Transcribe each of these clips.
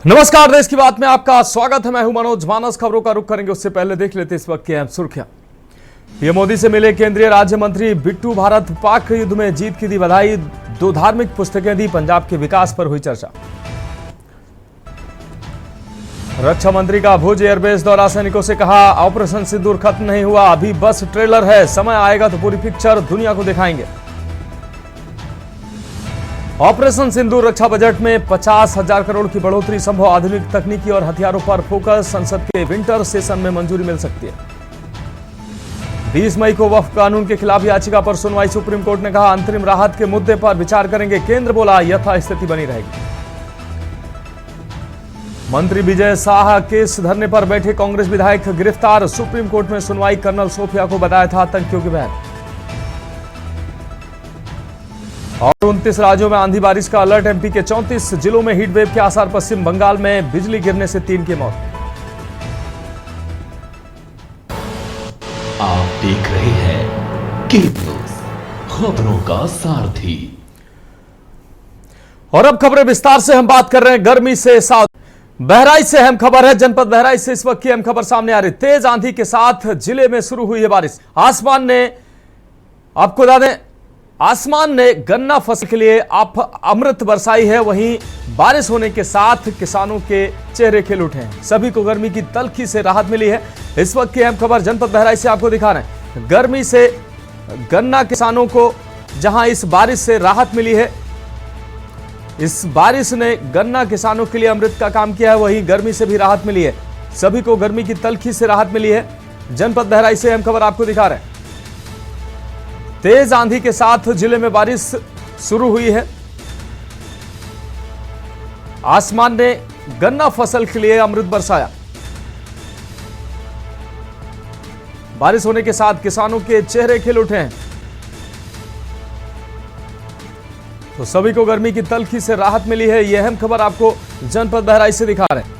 नमस्कार, देश की बात में आपका स्वागत है। मैं हूं मनोज। मानस खबरों का रुख करेंगे, उससे पहले देख लेते इस वक्त की अहम सुर्खियां। पीएम मोदी से मिले केंद्रीय राज्य मंत्री बिट्टू। भारत पाक युद्ध में जीत की दी बधाई। 2 धार्मिक पुस्तकें दी। पंजाब के विकास पर हुई चर्चा। रक्षा मंत्री का भुज एयरबेस दौरा। सैनिकों से कहा, ऑपरेशन सिंदूर खत्म नहीं हुआ, अभी बस ट्रेलर है, समय आएगा तो पूरी पिक्चर दुनिया को दिखाएंगे। ऑपरेशन सिंदूर रक्षा बजट में 50,000 करोड़ की बढ़ोतरी संभव। आधुनिक तकनीकी और हथियारों पर फोकस। संसद के विंटर सेशन में मंजूरी मिल सकती है। 20 मई को वक्फ कानून के खिलाफ याचिका पर सुनवाई। सुप्रीम कोर्ट ने कहा, अंतरिम राहत के मुद्दे पर विचार करेंगे। केंद्र बोला, यथास्थिति बनी रहेगी। मंत्री विजय शाह केस धरने पर बैठे कांग्रेस विधायक गिरफ्तार। सुप्रीम कोर्ट में सुनवाई। कर्नल सोफिया को बताया था आतंकियों की बहन। और 29 राज्यों में आंधी बारिश का अलर्ट। एमपी के 34 जिलों में हीट वेव के आसार। पश्चिम बंगाल में बिजली गिरने से 3 की मौत। आप देख रहे हैं किंग न्यूज़, खबरों का सारथी। और अब खबरें विस्तार से हम बात कर रहे हैं गर्मी से साथ। बहराइच से अहम खबर है। जनपद बहराइच से इस वक्त की अहम खबर सामने आ रही। तेज आंधी के साथ जिले में शुरू हुई है बारिश। आसमान ने आपको बता दें, आसमान ने गन्ना फसल के लिए अमृत बरसाई है। वहीं बारिश होने के साथ किसानों के चेहरे खिल उठे हैं। सभी को गर्मी की तल्खी से राहत मिली है। इस वक्त की अहम खबर जनपद बहराइच से आपको दिखा रहे हैं। गर्मी से गन्ना किसानों को जहां इस बारिश से राहत मिली है, इस बारिश ने गन्ना किसानों के लिए अमृत का काम किया है। वहीं गर्मी से भी राहत मिली है। सभी को गर्मी की तल्खी से राहत मिली है। जनपद बहराइच से अहम खबर आपको दिखा रहे हैं। तेज आंधी के साथ जिले में बारिश शुरू हुई है। आसमान ने गन्ना फसल के लिए अमृत बरसाया। बारिश होने के साथ किसानों के चेहरे खिल उठे हैं। तो सभी को गर्मी की तल्खी से राहत मिली है। यह अहम खबर आपको जनपद बहराइच से दिखा रहे हैं।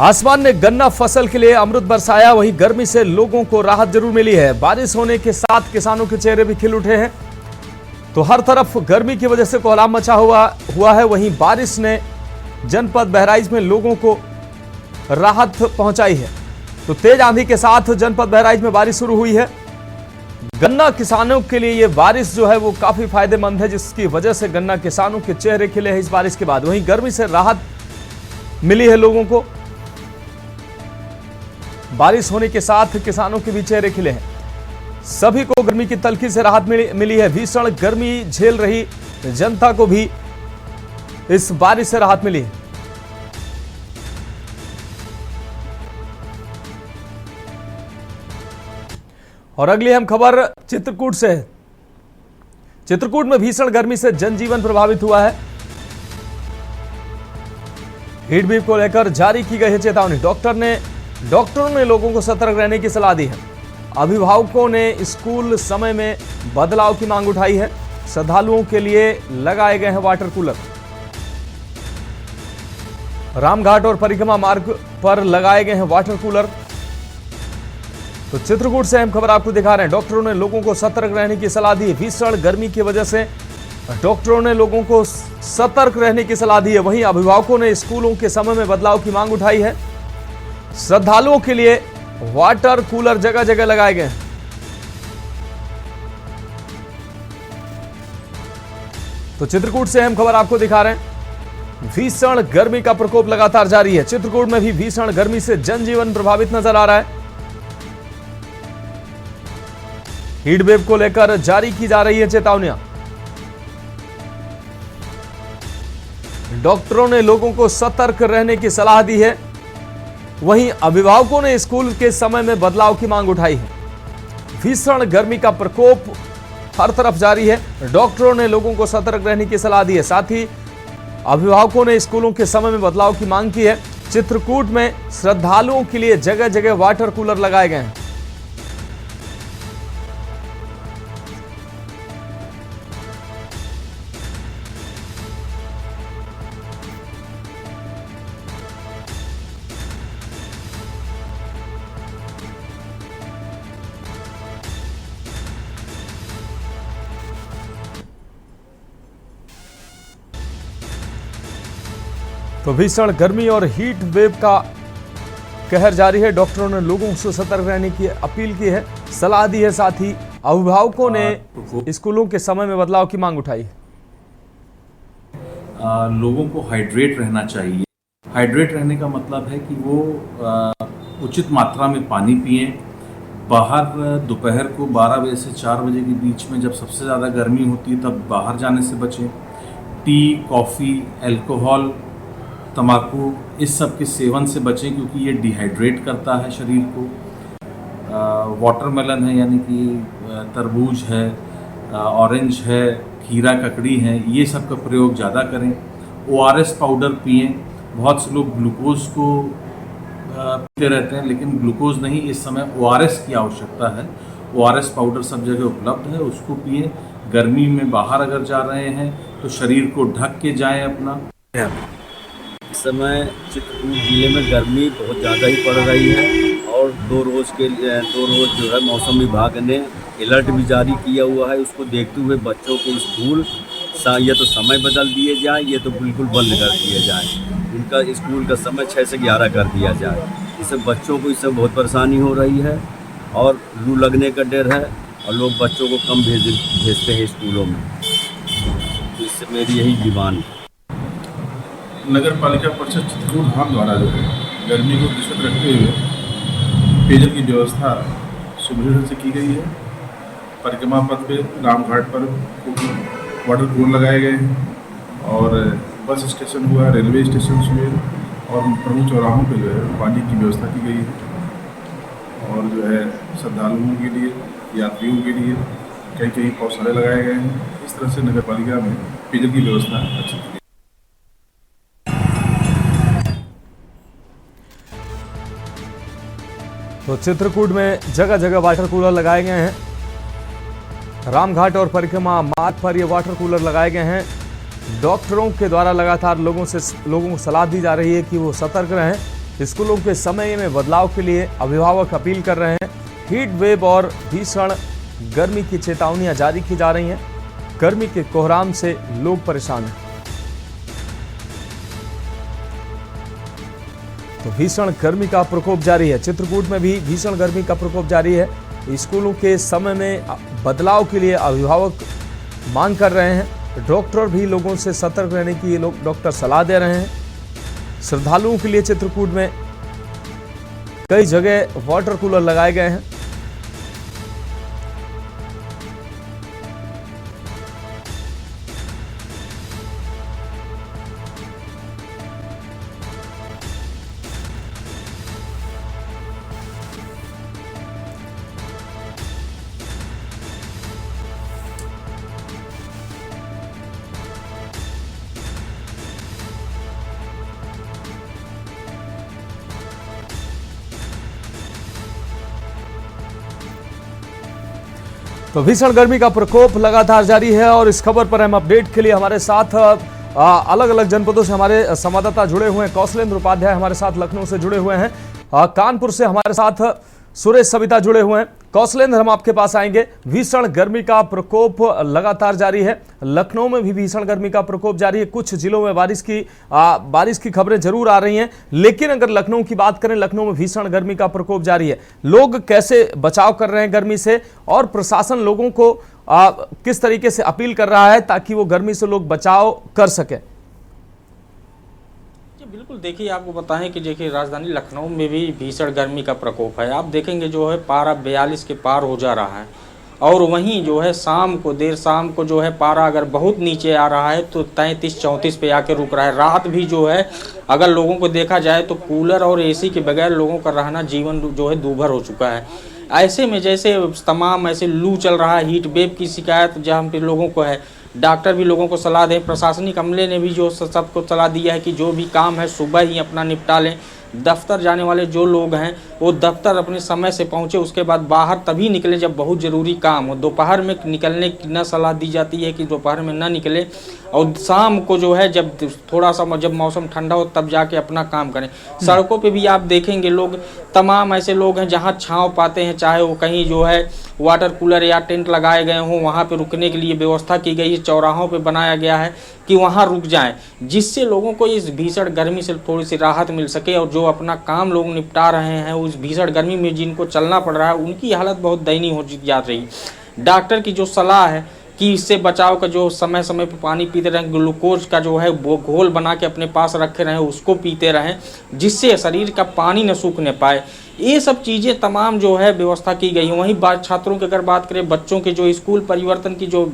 आसमान ने गन्ना फसल के लिए अमृत बरसाया। वहीं गर्मी से लोगों को राहत जरूर मिली है। बारिश होने के साथ किसानों के चेहरे भी खिल उठे हैं। तो हर तरफ गर्मी की वजह से कोहराम मचा हुआ है। वहीं बारिश ने जनपद बहराइच में लोगों को राहत पहुंचाई है। तो तेज आंधी के साथ जनपद बहराइच में बारिश शुरू हुई है। गन्ना किसानों के लिए यह बारिश जो है वो काफी फायदेमंद है, जिसकी वजह से गन्ना किसानों के चेहरे खिले हैं इस बारिश के बाद। वहीं गर्मी से राहत मिली है लोगों को। बारिश होने के साथ किसानों के भी चेहरे खिले हैं। सभी को गर्मी की तल्खी से राहत मिली है। भीषण गर्मी झेल रही जनता को भी इस बारिश से राहत मिली है। और अगली अहम खबर चित्रकूट से है। चित्रकूट में भीषण गर्मी से जनजीवन प्रभावित हुआ है। हीट वेव को लेकर जारी की गई है चेतावनी। डॉक्टरों ने लोगों को सतर्क रहने की सलाह दी है। अभिभावकों ने स्कूल समय में बदलाव की मांग उठाई है। श्रद्धालुओं के लिए लगाए गए हैं वाटर कूलर। रामघाट और परिक्रमा मार्ग पर लगाए गए हैं वाटर कूलर। तो चित्रकूट से अहम खबर आपको दिखा रहे हैं। डॉक्टरों ने लोगों को सतर्क रहने की सलाह दी है। भीषण गर्मी की वजह से डॉक्टरों ने लोगों को सतर्क रहने की सलाह दी है। वहीं अभिभावकों ने स्कूलों के समय में बदलाव की मांग उठाई है। श्रद्धालुओं के लिए वाटर कूलर जगह जगह लगाए गए हैं। तो चित्रकूट से अहम खबर आपको दिखा रहे हैं। भीषण गर्मी का प्रकोप लगातार जारी है। चित्रकूट में भी भीषण गर्मी से जनजीवन प्रभावित नजर आ रहा है। हीट वेव को लेकर जारी की जा रही है चेतावनियां। डॉक्टरों ने लोगों को सतर्क रहने की सलाह दी है। वहीं अभिभावकों ने स्कूल के समय में बदलाव की मांग उठाई है। भीषण गर्मी का प्रकोप हर तरफ जारी है। डॉक्टरों ने लोगों को सतर्क रहने की सलाह दी है। साथ ही अभिभावकों ने स्कूलों के समय में बदलाव की मांग की है। चित्रकूट में श्रद्धालुओं के लिए जगह जगह वाटर कूलर लगाए गए हैं। तो भीषण गर्मी और हीट वेव का कहर जारी है। डॉक्टरों ने लोगों से सतर्क रहने की अपील की है, सलाह दी है। साथ ही अभिभावकों ने स्कूलों के समय में बदलाव की मांग उठाई। लोगों को हाइड्रेट रहना चाहिए। हाइड्रेट रहने का मतलब है कि वो उचित मात्रा में पानी पिएं। बाहर दोपहर को 12 बजे से 4 बजे के बीच में जब सबसे ज़्यादा गर्मी होती है तब बाहर जाने से बचें। टी, कॉफ़ी, अल्कोहल, तंबाकू इस सब के सेवन से बचें क्योंकि ये डिहाइड्रेट करता है शरीर को। वाटरमेलन है यानी कि तरबूज है, ऑरेंज है, खीरा ककड़ी है, ये सब का प्रयोग ज़्यादा करें। ORS पाउडर पिएं। बहुत से लोग ग्लूकोज को पीते रहते हैं लेकिन ग्लूकोज नहीं, इस समय ORS की आवश्यकता है। ORS पाउडर सब जगह उपलब्ध है, उसको पिएं। गर्मी में बाहर अगर जा रहे हैं तो शरीर को ढक के जाएं अपना। इस समय चित्रकूट जिले में गर्मी बहुत ज़्यादा ही पड़ रही है और दो रोज़ जो है मौसम विभाग ने अलर्ट भी जारी किया हुआ है। उसको देखते हुए बच्चों के स्कूल या तो समय बदल दिए जाए या तो बिल्कुल बंद कर दिए जाए। उनका स्कूल का समय 6 से 11 कर दिया जाए। इससे बच्चों को इससे बहुत परेशानी हो रही है और लू लगने का डर है और लोग बच्चों को कम भेजते हैं स्कूलों में। तो इससे मेरी यही डिमांड है। नगर पालिका परिषद चित्रकूट धाम द्वारा जो है गर्मी को दृष्टि रखते हुए पेयजल की व्यवस्था सुदृढ़ से की गई है। परिक्रमा पथ पे रामघाट पर वाटर कूलर लगाए गए हैं और बस स्टेशन हुआ, रेलवे स्टेशन हुए और प्रमुख चौराहों पे जो है पानी की व्यवस्था की गई है। और जो है श्रद्धालुओं के लिए, यात्रियों के लिए कई पौधारे लगाए गए हैं। इस तरह से नगर पालिका में पेयजल की व्यवस्था अच्छी की गई। तो चित्रकूट में जगह जगह वाटर कूलर लगाए गए हैं। रामघाट और परिक्रमा मार्ग पर ये वाटर कूलर लगाए गए हैं। डॉक्टरों के द्वारा लगातार लोगों को सलाह दी जा रही है कि वो सतर्क रहें। स्कूलों के समय में बदलाव के लिए अभिभावक अपील कर रहे हैं। हीट वेव और भीषण गर्मी की चेतावनियां जारी की जा रही हैं। गर्मी के कोहराम से लोग परेशान हैं। तो भीषण गर्मी का प्रकोप जारी है। चित्रकूट में भी भीषण गर्मी का प्रकोप जारी है। स्कूलों के समय में बदलाव के लिए अभिभावक मांग कर रहे हैं। डॉक्टर भी लोगों से सतर्क रहने की डॉक्टर सलाह दे रहे हैं। श्रद्धालुओं के लिए चित्रकूट में कई जगह वाटर कूलर लगाए गए हैं। तो भीषण गर्मी का प्रकोप लगातार जारी है और इस खबर पर हम अपडेट के लिए हमारे साथ अलग अलग जनपदों से हमारे संवाददाता जुड़े हुए हैं। कौशलेंद्र उपाध्याय हमारे साथ लखनऊ से जुड़े हुए हैं। कानपुर से हमारे साथ सुरेश सविता जुड़े हुए हैं। कौशलेंद्र, हम आपके पास आएंगे। भीषण गर्मी का प्रकोप लगातार जारी है। लखनऊ में भी भीषण गर्मी का प्रकोप जारी है। कुछ जिलों में बारिश की खबरें जरूर आ रही हैं, लेकिन अगर लखनऊ की बात करें, लखनऊ में भीषण गर्मी का प्रकोप जारी है। लोग कैसे बचाव कर रहे हैं गर्मी से और प्रशासन लोगों को किस तरीके से अपील कर रहा है ताकि वो गर्मी से लोग बचाव कर सके? बिल्कुल, देखिए आपको बताएं कि देखिए राजधानी लखनऊ में भी भीषण गर्मी का प्रकोप है। आप देखेंगे जो है पारा 42 के पार हो जा रहा है और वहीं जो है देर शाम को जो है पारा अगर बहुत नीचे आ रहा है तो 33-34 पे आके रुक रहा है। रात भी जो है अगर लोगों को देखा जाए तो कूलर और एसी के बगैर लोगों का रहना जीवन जो है दूभर हो चुका है। ऐसे में जैसे तमाम ऐसे लू चल रहा है, हीट वेव की शिकायत जहाँ पे लोगों को है, डॉक्टर भी लोगों को सलाह दें। प्रशासनिक अमले ने भी जो सबको सलाह दिया है कि जो भी काम है सुबह ही अपना निपटा लें दफ्तर जाने वाले जो लोग हैं वो दफ्तर अपने समय से पहुँचे, उसके बाद बाहर तभी निकले जब बहुत ज़रूरी काम हो। दोपहर में निकलने की न सलाह दी जाती है कि दोपहर में ना निकले, और शाम को जो है जब थोड़ा सा जब मौसम ठंडा हो तब जाके अपना काम करें। सड़कों पे भी आप देखेंगे लोग, तमाम ऐसे लोग हैं जहाँ छांव पाते हैं, चाहे वो कहीं जो है वाटर कूलर या टेंट लगाए गए हों, वहाँ पे रुकने के लिए व्यवस्था की गई है, चौराहों पे बनाया गया है कि वहाँ रुक जाएं, जिससे लोगों को इस भीषण गर्मी से थोड़ी सी राहत मिल सके। और जो अपना काम लोग निपटा रहे हैं उस भीषण गर्मी में जिनको चलना पड़ रहा है उनकी हालत बहुत दयनीय हो जा रही है। डॉक्टर की जो सलाह है कि इससे बचाव का जो समय समय पर पानी पीते रहें, ग्लूकोज का जो है वो घोल बना के अपने पास रखे रहें, उसको पीते रहें, जिससे शरीर का पानी न सूखने पाए। ये सब चीज़ें तमाम जो है व्यवस्था की गई है। वहीं बात छात्रों की अगर बात करें, बच्चों के जो स्कूल परिवर्तन की जो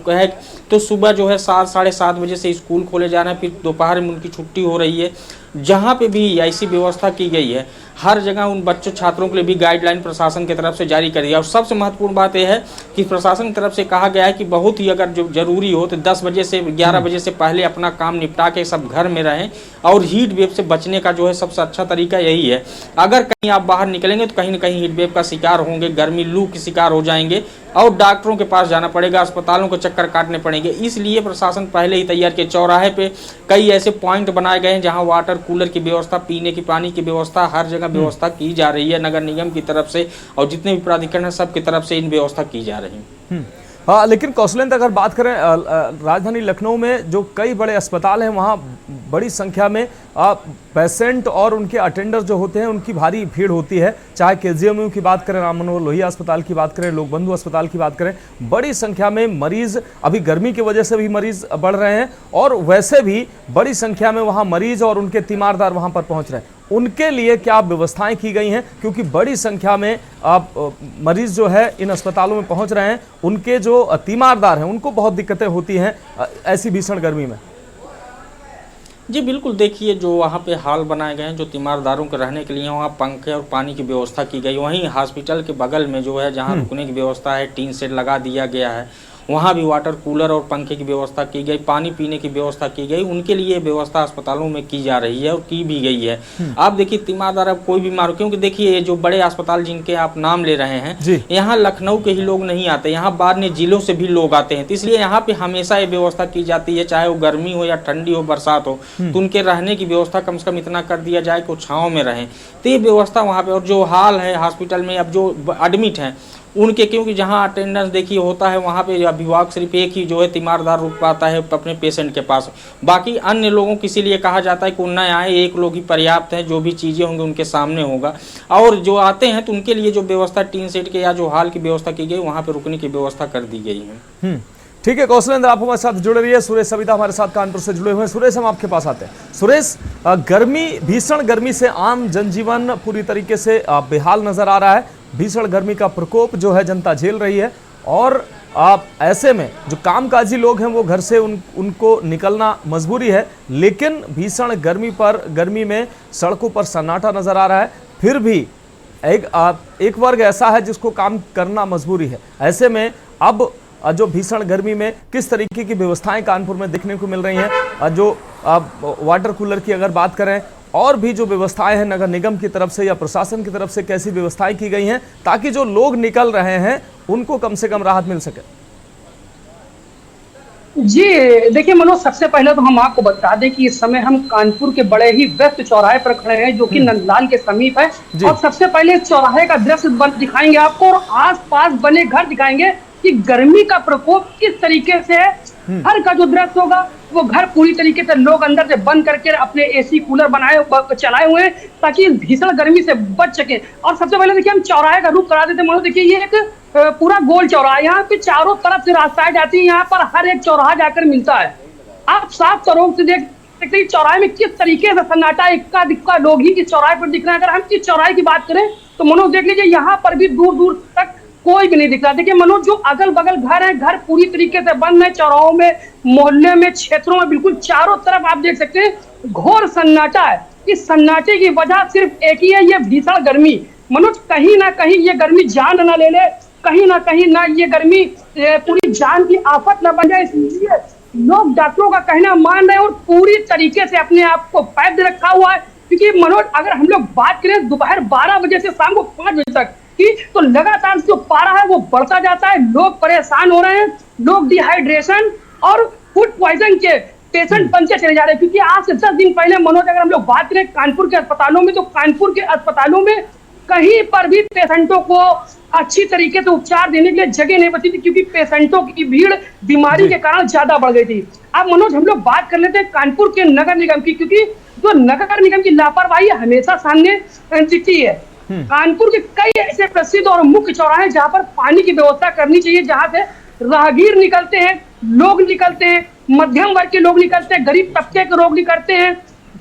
है, तो सुबह जो है 7 साढ़े 7 बजे से स्कूल खोले जा रहे हैं, फिर दोपहर में उनकी छुट्टी हो रही है। जहाँ पे भी ऐसी व्यवस्था की गई है, हर जगह उन बच्चों छात्रों के लिए भी गाइडलाइन प्रशासन की तरफ से जारी करी है। और सबसे महत्वपूर्ण बात यह है कि प्रशासन की तरफ से कहा गया है कि बहुत ही अगर जो जरूरी हो तो 10 बजे से 11 बजे से पहले अपना काम निपटा के सब घर में रहें। और हीट वेव से बचने का जो है सबसे अच्छा तरीका यही है। अगर कहीं आप बाहर निकलेंगे तो कहीं ना कहीं हीट वेव का शिकार होंगे, गर्मी लू के शिकार हो जाएंगे और डॉक्टरों के पास जाना पड़ेगा, अस्पतालों को चक्कर काटने पड़ेंगे। इसलिए प्रशासन पहले ही तैयार किए, चौराहे पे कई ऐसे पॉइंट बनाए गए हैं जहां वाटर कूलर की व्यवस्था, पीने की पानी की व्यवस्था, हर जगह व्यवस्था की जा रही है नगर निगम की तरफ से, और जितने भी प्राधिकरण हैं सबकी तरफ से इन व्यवस्था की जा रही है। हाँ, लेकिन कौशलेंद्र अगर बात करें राजधानी लखनऊ में जो कई बड़े अस्पताल हैं वहाँ बड़ी संख्या में पेशेंट और उनके अटेंडर जो होते हैं उनकी भारी भीड़ होती है। चाहे केजीएमयू की बात करें, राम मनोहर लोहिया अस्पताल की बात करें, लोक बंधु अस्पताल की बात करें, बड़ी संख्या में मरीज, अभी गर्मी की वजह से भी मरीज बढ़ रहे हैं और वैसे भी बड़ी संख्या में वहाँ मरीज और उनके तीमारदार वहाँ पर पहुँच रहे हैं। उनके लिए क्या व्यवस्थाएं की गई हैं, क्योंकि बड़ी संख्या में मरीज जो है इन अस्पतालों में पहुंच रहे हैं, उनके जो तीमारदार हैं उनको बहुत दिक्कतें होती हैं ऐसी भीषण गर्मी में। जी बिल्कुल, देखिए जो वहाँ पे हॉल बनाए गए हैं जो तीमारदारों के रहने के लिए, वहाँ पंखे और पानी की व्यवस्था की गई। वहीं हॉस्पिटल के बगल में जो है जहाँ रुकने की व्यवस्था है, टीन शेड लगा दिया गया है, वहाँ भी वाटर कूलर और पंखे की व्यवस्था की गई, पानी पीने की व्यवस्था की गई। उनके लिए व्यवस्था अस्पतालों में की जा रही है और की भी गई है। आप देखिए तीमारदार अब कोई बीमार हो, क्योंकि देखिए ये जो बड़े अस्पताल जिनके आप नाम ले रहे हैं, यहाँ लखनऊ के ही लोग नहीं आते, यहाँ बाद जिलों से भी लोग आते हैं। तो इसलिए यहाँ पे हमेशा ये व्यवस्था की जाती है, चाहे वो गर्मी हो या ठंडी हो, बरसात हो, तो उनके रहने की व्यवस्था कम से कम इतना कर दिया जाए कि वो छाँव में रहें। तो ये व्यवस्था वहाँ पे, और जो हाल है हॉस्पिटल में अब जो एडमिट हैं उनके, क्योंकि जहां अटेंडेंस देखिए होता है वहां पे अभिभावक सिर्फ एक ही जो है तीमारदार रुक पाता है अपने पेशेंट के पास, बाकी अन्य लोगों के इसीलिए कहा जाता है कि न आए, एक लोग ही पर्याप्त है, जो भी चीज़ें होंगी उनके सामने होगा। और जो आते हैं तो उनके लिए जो व्यवस्था टीन सेट के या जो हाल की व्यवस्था की गई, वहाँ पर रुकने की व्यवस्था कर दी गई है। ठीक है कौशलेंद्र, आप हमारे साथ जुड़े रहिए। सुरेश सविता हमारे साथ कानपुर से जुड़े हुए हैं। सुरेश, हम आपके पास आते हैं। सुरेश, गर्मी, भीषण गर्मी से आम जनजीवन पूरी तरीके से बेहाल नजर आ रहा है। भीषण गर्मी का प्रकोप जो है जनता झेल रही है और ऐसे में जो कामकाजी लोग हैं वो घर से उनको निकलना मजबूरी है, लेकिन भीषण गर्मी में सड़कों पर सन्नाटा नजर आ रहा है। फिर भी एक वर्ग ऐसा है जिसको काम करना मजबूरी है। ऐसे में अब जो भीषण गर्मी में किस तरीके की व्यवस्थाएं कानपुर में देखने को मिल रही हैं, जो वाटर कूलर की अगर बात करें, और भी जो व्यवस्थाएं हैं नगर निगम की तरफ से या प्रशासन की तरफ से कैसी व्यवस्थाएं की गई हैं ताकि जो लोग निकल रहे हैं उनको कम से कम राहत मिल सके? जी देखिए मनोज, सबसे पहले तो हम आपको बता दें कि इस समय हम कानपुर के बड़े ही व्यस्त चौराहे पर खड़े हैं जो कि नंदलाल के समीप है। और सबसे पहले इस चौराहे का दृश्य दिखाएंगे आपको और आसपास बने घर दिखाएंगे कि गर्मी का प्रकोप किस तरीके से है। घर का जो दृश्य होगा वो घर पूरी तरीके से लोग अंदर से बंद करके अपने एसी कूलर चलाए हुए हैं ताकि भीषण गर्मी से बच सके। और सबसे पहले देखिए हम चौराहे का रुख करा देते हैं। देखिए ये एक पूरा गोल चौराहा है, यहाँ पे चारों तरफ से रास्ताएं जाती है, यहाँ पर हर एक चौराहा जाकर मिलता है। आप साफ तौर से देख सकते हैं चौराहे में किस तरीके से सन्नाटा, इक्का दिक्का लोग ही इस चौराहे पर दिख रहे हैं। अगर हम इस चौराहे की बात करें तो मनोज देख लीजिए यहाँ पर भी दूर दूर तक कोई भी नहीं दिख रहा। देखिए मनोज, जो अगल बगल घर है, घर पूरी तरीके से बंद है। चौराहों में, मोहल्ले में, क्षेत्रों में बिल्कुल चारों तरफ आप देख सकते हैं घोर सन्नाटा है। इस सन्नाटे की वजह सिर्फ एक ही है, ये भीषण गर्मी। मनोज, कहीं ना कहीं ये गर्मी जान न ले ले, कहीं ना ये गर्मी पूरी जान की आफत न बन जाए, इसलिए लोग डॉक्टरों का कहना मान रहे हैं और पूरी तरीके से अपने आप को पैद रखा हुआ है। क्योंकि मनोज अगर हम लोग बात करें दोपहर 12 बजे से शाम को 5 बजे तक की, तो लगातार जो पारा है वो बढ़ता जाता है, लोग परेशान हो रहे हैं, लोग डिहाइड्रेशन और फूड पॉइजन के पेशेंट बनते चले जा रहे हैं। क्योंकि आज से 10 दिन पहले मनोज अगर हम लोग बात करें कानपुर के अस्पतालों में, तो कानपुर के अस्पतालों में कहीं पर भी पेशेंटों को अच्छी तरीके से उपचार देने के लिए जगह नहीं बची थी, क्योंकि पेशेंटों की भीड़ बीमारी के कारण ज्यादा बढ़ गई थी। अब मनोज हम लोग बात कर लेते हैं कानपुर के नगर निगम की, क्योंकि जो नगर निगम की लापरवाही हमेशा सामने दिखती है। कानपुर के कई ऐसे प्रसिद्ध और मुख्य चौराहे जहां पर पानी की व्यवस्था करनी चाहिए, जहां से राहगीर निकलते हैं, लोग निकलते हैं, मध्यम वर्ग के लोग निकलते हैं, गरीब तबके के लोग निकलते हैं,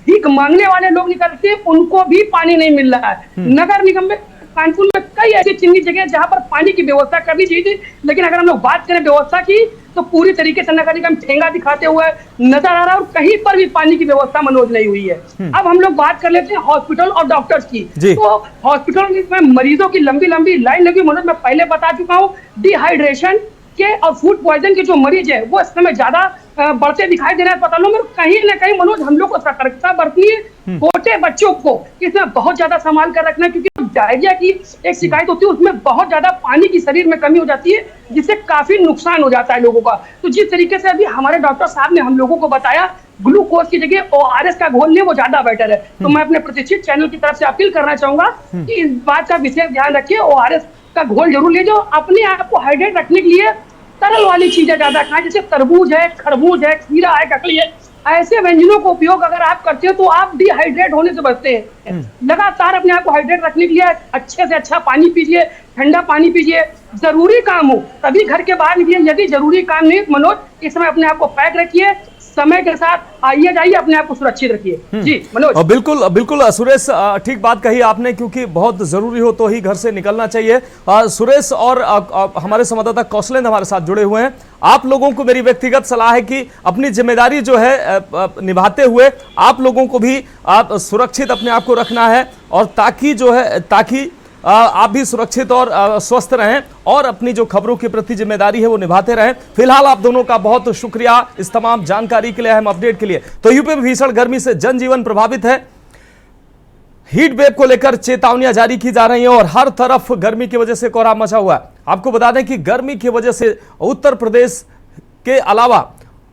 भीख मांगने वाले लोग निकलते हैं, उनको भी पानी नहीं मिल रहा है। नगर निगम में कानपुर में कई ऐसी चिन्हित जगह जहां पर पानी की व्यवस्था करनी चाहिए थी, लेकिन अगर हम लोग बात करें व्यवस्था की, तो पूरी तरीके से नगर निगम ठेंगा दिखाते हुए नजर आ रहा है और कहीं पर भी पानी की व्यवस्था मनोज नहीं हुई है। अब हम लोग बात कर लेते हैं हॉस्पिटल और डॉक्टर्स की। तो हॉस्पिटल में मरीजों की लंबी लंबी लाइन लगी मनोज, मैं पहले बता चुका हूँ। डिहाइड्रेशन के और फूड पॉइजन के जो मरीज है वो इस समय ज्यादा बढ़ते दिखाई दे रहे हैं अस्पतालों में। कहीं ना कहीं मनोज हम लोग को सतर्कता बरतनी है, छोटे बच्चों को इसमें बहुत ज्यादा संभाल कर रखना है, क्योंकि डायरिया की एक शिकायत होती है, उसमें बहुत ज्यादा पानी की शरीर में कमी हो जाती है, जिससे काफी नुकसान हो जाता है लोगों का। तो जिस तरीके से अभी हमारे डॉक्टर साहब ने हम लोगों को बताया, ग्लूकोज की जगह ORS का घोल लें, वो ज्यादा बेटर है। तो मैं अपने प्रतिष्ठित चैनल की तरफ से अपील करना चाहूंगा कि इस बात का विशेष ध्यान रखिए, ORS का घोल जरूर ले जाओ। अपने आप को हाइड्रेट रखने के लिए तरल वाली चीजें ज्यादा खाएं, जैसे तरबूज है, खरबूज है, खीरा है, ककड़ी है। ऐसे व्यंजनों का उपयोग अगर आप करते हैं तो आप डिहाइड्रेट होने से बचते हैं। लगातार अपने आप को हाइड्रेट रखने के लिए अच्छे से अच्छा पानी पीजिए, ठंडा पानी पीजिए। जरूरी काम हो तभी घर के बाहर निकलिए, यदि जरूरी काम नहीं मनोज इस समय अपने आप को पैक रखिए, समय के साथ आइए जाइए, अपने आप को सुरक्षित रखिए। जी मनोज। बिल्कुल बिल्कुल सुरेश, ठीक बात कही आपने, क्योंकि बहुत जरूरी हो तो ही घर से निकलना चाहिए। सुरेश और हमारे संवाददाता कौशलेंद्र हमारे साथ जुड़े हुए हैं। आप लोगों को मेरी व्यक्तिगत सलाह है कि अपनी जिम्मेदारी जो है निभाते हुए आप लोगों को भी सुरक्षित अपने आप को रखना है, और ताकि आप भी सुरक्षित और स्वस्थ रहें और अपनी जो खबरों के प्रति जिम्मेदारी है वो निभाते रहें। फिलहाल आप दोनों का बहुत शुक्रिया इस तमाम जानकारी के लिए, अहम अपडेट के लिए। तो यूपी में भीषण गर्मी से जनजीवन प्रभावित है। हीट वेव को लेकर चेतावनियां जारी की जा रही हैं और हर तरफ गर्मी की वजह से कोहराम मचा हुआ है। आपको बता दें कि गर्मी की वजह से उत्तर प्रदेश के अलावा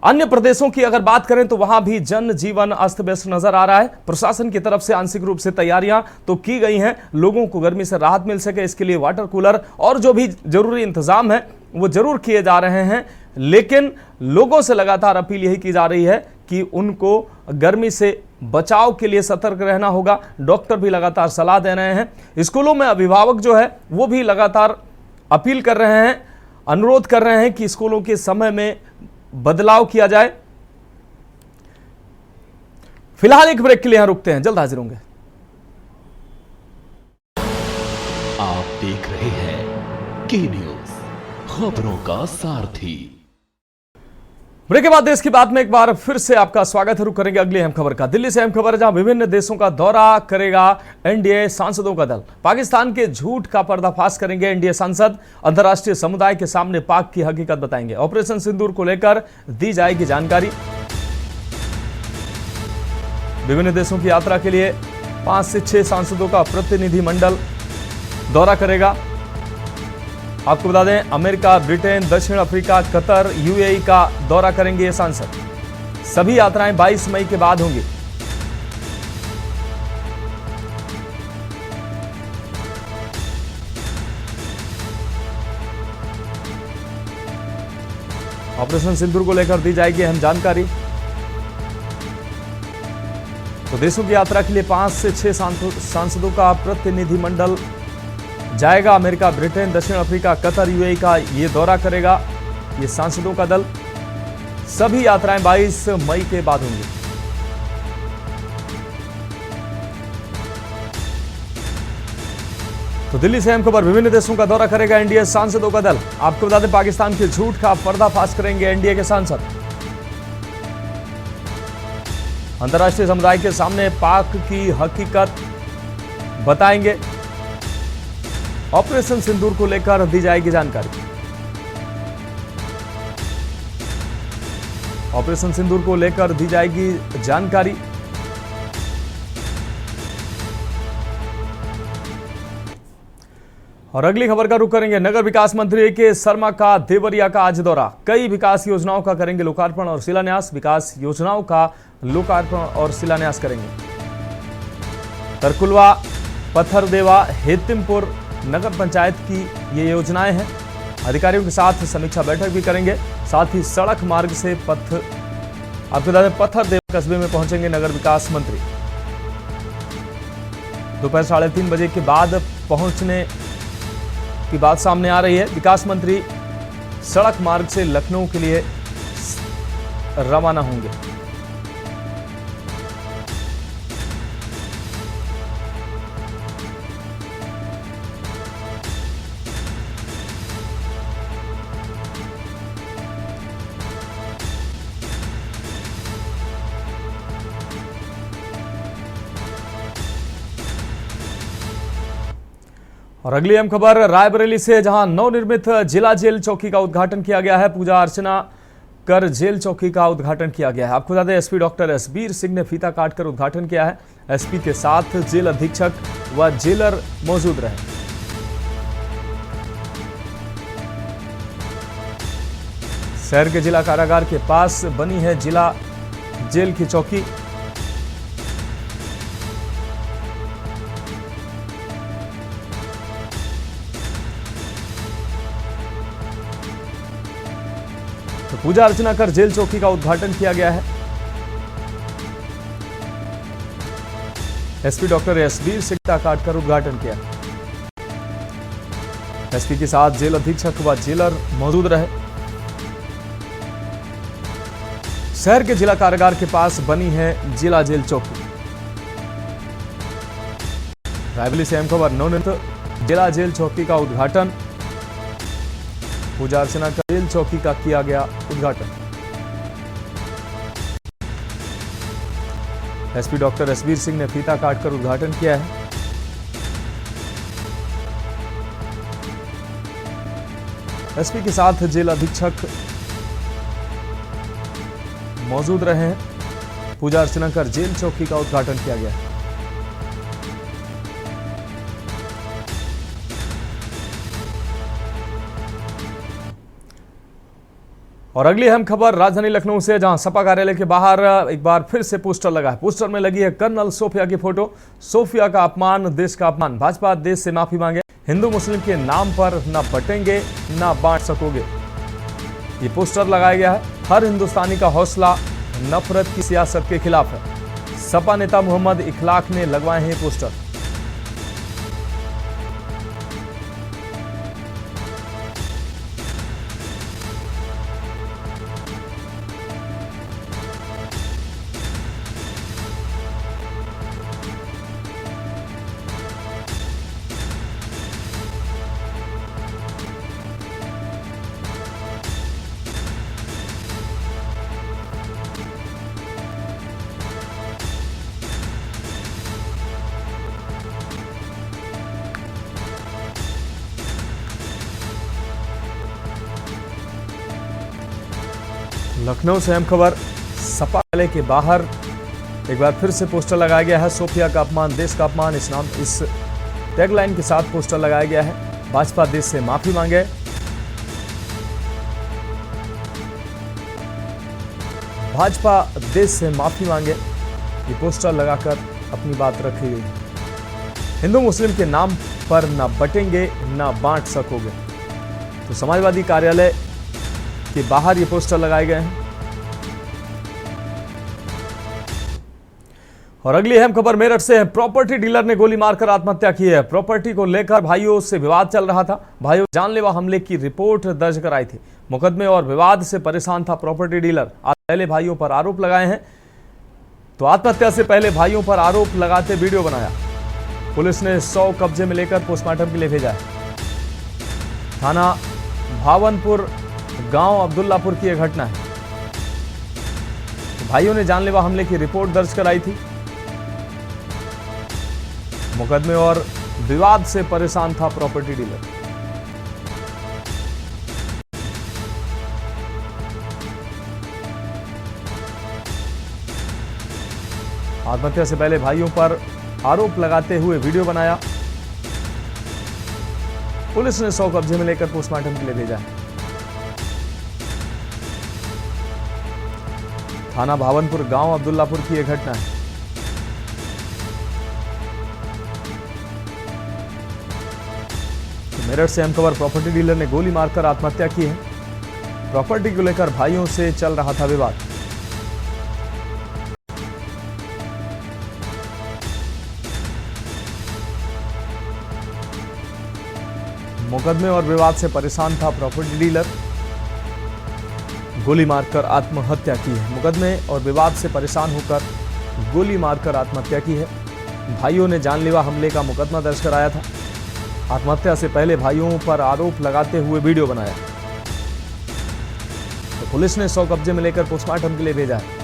अन्य प्रदेशों की अगर बात करें तो वहां भी जनजीवन अस्त व्यस्त नजर आ रहा है। प्रशासन की तरफ से आंशिक रूप से तैयारियां तो की गई हैं, लोगों को गर्मी से राहत मिल सके इसके लिए वाटर कूलर और जो भी जरूरी इंतजाम है वो जरूर किए जा रहे हैं। लेकिन लोगों से लगातार अपील यही की जा रही है कि उनको गर्मी से बचाव के लिए सतर्क रहना होगा। डॉक्टर भी लगातार सलाह दे रहे हैं। स्कूलों में अभिभावक जो है वो भी लगातार अपील कर रहे हैं, अनुरोध कर रहे हैं कि स्कूलों के समय में बदलाव किया जाए। फिलहाल एक ब्रेक के लिए यहां रुकते हैं, जल्द हाजिर होंगे। आप देख रहे हैं के न्यूज, खबरों का सारथी। ब्रेक के बाद देश की बात में एक बार फिर से आपका स्वागत है। रुक करेंगे अगली अहम खबर का। दिल्ली से अहम खबर है, जहां विभिन्न देशों का दौरा करेगा एनडीए सांसदों का दल। पाकिस्तान के झूठ का पर्दाफाश करेंगे एनडीए सांसद, अंतर्राष्ट्रीय समुदाय के सामने पाक की हकीकत बताएंगे। ऑपरेशन सिंदूर को लेकर दी जाएगी जानकारी। विभिन्न देशों की यात्रा के लिए 5 से 6 सांसदों का प्रतिनिधिमंडल दौरा करेगा। आपको बता दें अमेरिका, ब्रिटेन, दक्षिण अफ्रीका, कतर, यूएई का दौरा करेंगे ये सांसद। सभी यात्राएं 22 मई के बाद होंगी। ऑपरेशन सिंदूर को लेकर दी जाएगी अहम जानकारी। तो देशों की यात्रा के लिए 5 से 6 सांसदों का प्रतिनिधिमंडल जाएगा। अमेरिका, ब्रिटेन, दक्षिण अफ्रीका, कतर, यूएई का ये दौरा करेगा ये सांसदों का दल। सभी यात्राएं 22 मई के बाद होंगी। तो दिल्ली से अहम खबर, विभिन्न देशों का दौरा करेगा एनडीए सांसदों का दल। आपको बता दें पाकिस्तान के झूठ का पर्दाफाश करेंगे एनडीए के सांसद। अंतर्राष्ट्रीय समुदाय के सामने पाक की हकीकत बताएंगे। ऑपरेशन सिंदूर को लेकर दी जाएगी जानकारी। ऑपरेशन सिंदूर को लेकर दी जाएगी जानकारी। और अगली खबर का रुख करेंगे। नगर विकास मंत्री के शर्मा का देवरिया का आज दौरा। कई विकास योजनाओं का करेंगे लोकार्पण और शिलान्यास। विकास योजनाओं का लोकार्पण और शिलान्यास करेंगे। तरकुलवा, पत्थरदेवा, हेतिमपुर नगर पंचायत की ये योजनाएं हैं। अधिकारियों के साथ समीक्षा बैठक भी करेंगे। साथ ही सड़क मार्ग से आपको बता दें पत्थरदेवा कस्बे में पहुंचेंगे नगर विकास मंत्री। दोपहर 3:30 बजे के बाद पहुंचने की बात सामने आ रही है। विकास मंत्री सड़क मार्ग से लखनऊ के लिए रवाना होंगे। और अगली अहम खबर रायबरेली से, जहां नवनिर्मित जिला जेल चौकी का उद्घाटन किया गया है। पूजा अर्चना कर जेल चौकी का उद्घाटन किया गया है। आपको बता दें एसपी डॉक्टर एसबीर सिंह ने फीता काटकर उद्घाटन किया है। एसपी के साथ जेल अधीक्षक व जेलर मौजूद रहे। शहर के जिला कारागार के पास बनी है जिला जेल की चौकी। तो पूजा अर्चना कर जेल चौकी का उद्घाटन किया गया है। एसपी डॉक्टर एसबीर सिंह का काटकर उद्घाटन किया। एसपी के साथ जेल अधीक्षक व जेलर मौजूद रहे। शहर के जिला कारागार के पास बनी है जिला जेल चौकी। रायबरेली से अहम खबर, नवनिर्मित जिला जेल चौकी का उद्घाटन। पूजा अर्चना का जेल चौकी का किया गया उद्घाटन। एसपी डॉक्टर एसबीर सिंह ने फीता काटकर उद्घाटन किया है। एसपी के साथ जेल अधीक्षक मौजूद रहे हैं। पूजा अर्चना कर जेल चौकी का उद्घाटन किया गया है। और अगली अहम खबर राजधानी लखनऊ से, जहां सपा कार्यालय के बाहर एक बार फिर से पोस्टर लगा है। पोस्टर में लगी है कर्नल सोफिया की फोटो। सोफिया का अपमान, देश का अपमान। भाजपा देश से माफी मांगे। हिंदू मुस्लिम के नाम पर न बटेंगे न बांट सकोगे, ये पोस्टर लगाया गया है। हर हिंदुस्तानी का हौसला नफरत की सियासत के खिलाफ है। सपा नेता मोहम्मद इखलाक ने लगवाए हैं ये पोस्टर। लखनऊ से अहम खबर, सपा कार्यालय के बाहर एक बार फिर से पोस्टर लगाया गया है। सोफिया का अपमान, देश का अपमान, इस टैगलाइन के साथ पोस्टर लगाया गया है। भाजपा देश से माफी मांगे। भाजपा देश से माफी मांगे, ये पोस्टर लगाकर अपनी बात रखी गई। हिंदू मुस्लिम के नाम पर न बटेंगे न बांट सकोगे, तो समाजवादी कार्यालय के बाहर ये पोस्टर लगाए गए हैं। और अगली अहम खबर मेरठ से है। प्रॉपर्टी डीलर ने गोली मारकर आत्महत्या की है। प्रॉपर्टी को लेकर भाइयों से विवाद चल रहा था। भाइयों जानलेवा हमले की रिपोर्ट दर्ज कराई थी। मुकदमे और विवाद से परेशान था प्रॉपर्टी डीलर। आज पहले भाइयों पर आरोप लगाए हैं, तो आत्महत्या से पहले भाइयों पर आरोप लगाते वीडियो बनाया। पुलिस ने 100 कब्जे में लेकर पोस्टमार्टम के लिए भेजा है। थाना भावनपुर गांव अब्दुल्लापुर की यह घटना है। तो भाइयों ने जानलेवा हमले की रिपोर्ट दर्ज कराई थी। मुकदमे और विवाद से परेशान था प्रॉपर्टी डीलर। आत्महत्या से पहले भाइयों पर आरोप लगाते हुए वीडियो बनाया। पुलिस ने 100 कब्जे में लेकर पोस्टमार्टम के लिए भेजा है। थाना भावनपुर गांव अब्दुल्लापुर की यह घटना है। तो मेरठ से अहम खबर, प्रॉपर्टी डीलर ने गोली मारकर आत्महत्या की है। प्रॉपर्टी को लेकर भाइयों से चल रहा था विवाद। मुकदमे और विवाद से परेशान था प्रॉपर्टी डीलर, गोली मारकर आत्महत्या की है। मुकदमे और विवाद से परेशान होकर गोली मारकर आत्महत्या की है। भाइयों ने जानलेवा हमले का मुकदमा दर्ज कराया था। आत्महत्या से पहले भाइयों पर आरोप लगाते हुए वीडियो बनाया। तो पुलिस ने 100 कब्जे में लेकर पोस्टमार्टम के लिए भेजा है।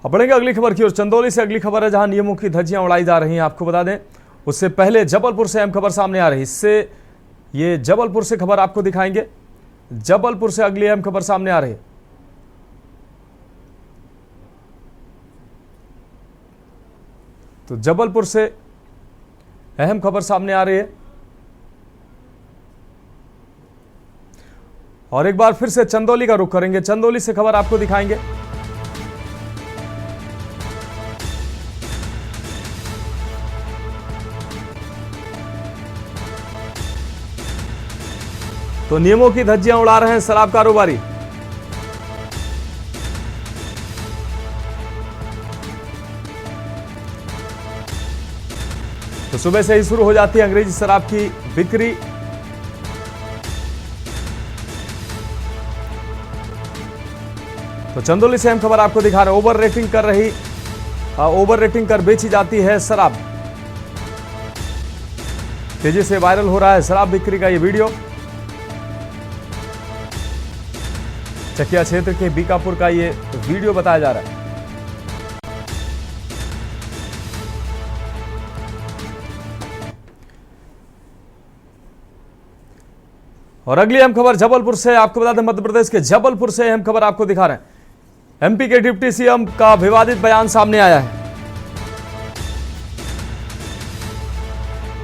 अब बढ़ेंगे अगली खबर की ओर। चंदौली से अगली खबर है, जहां नियमों की धज्जियां उड़ाई जा रही हैं। आपको बता दें, उससे पहले जबलपुर से अहम खबर सामने आ रही। इससे ये जबलपुर से खबर आपको दिखाएंगे। जबलपुर से अगली अहम खबर सामने आ रही है। तो जबलपुर से अहम खबर सामने आ रही है और एक बार फिर से चंदौली का रुख करेंगे। चंदौली से खबर आपको दिखाएंगे। तो नियमों की धज्जियां उड़ा रहे हैं शराब कारोबारी। तो सुबह से ही शुरू हो जाती है अंग्रेजी शराब की बिक्री। तो चंदौली से अहम खबर आपको दिखा रहे हैं। ओवर रेटिंग कर बेची जाती है शराब। तेजी से वायरल हो रहा है शराब बिक्री का ये वीडियो। चकिया क्षेत्र के बीकापुर का ये वीडियो बताया जा रहा है। और अगली अहम खबर जबलपुर से आपको बता दें, मध्य प्रदेश के जबलपुर से अहम खबर आपको दिखा रहे हैं। एमपी के डिप्टी सीएम का विवादित बयान सामने आया है।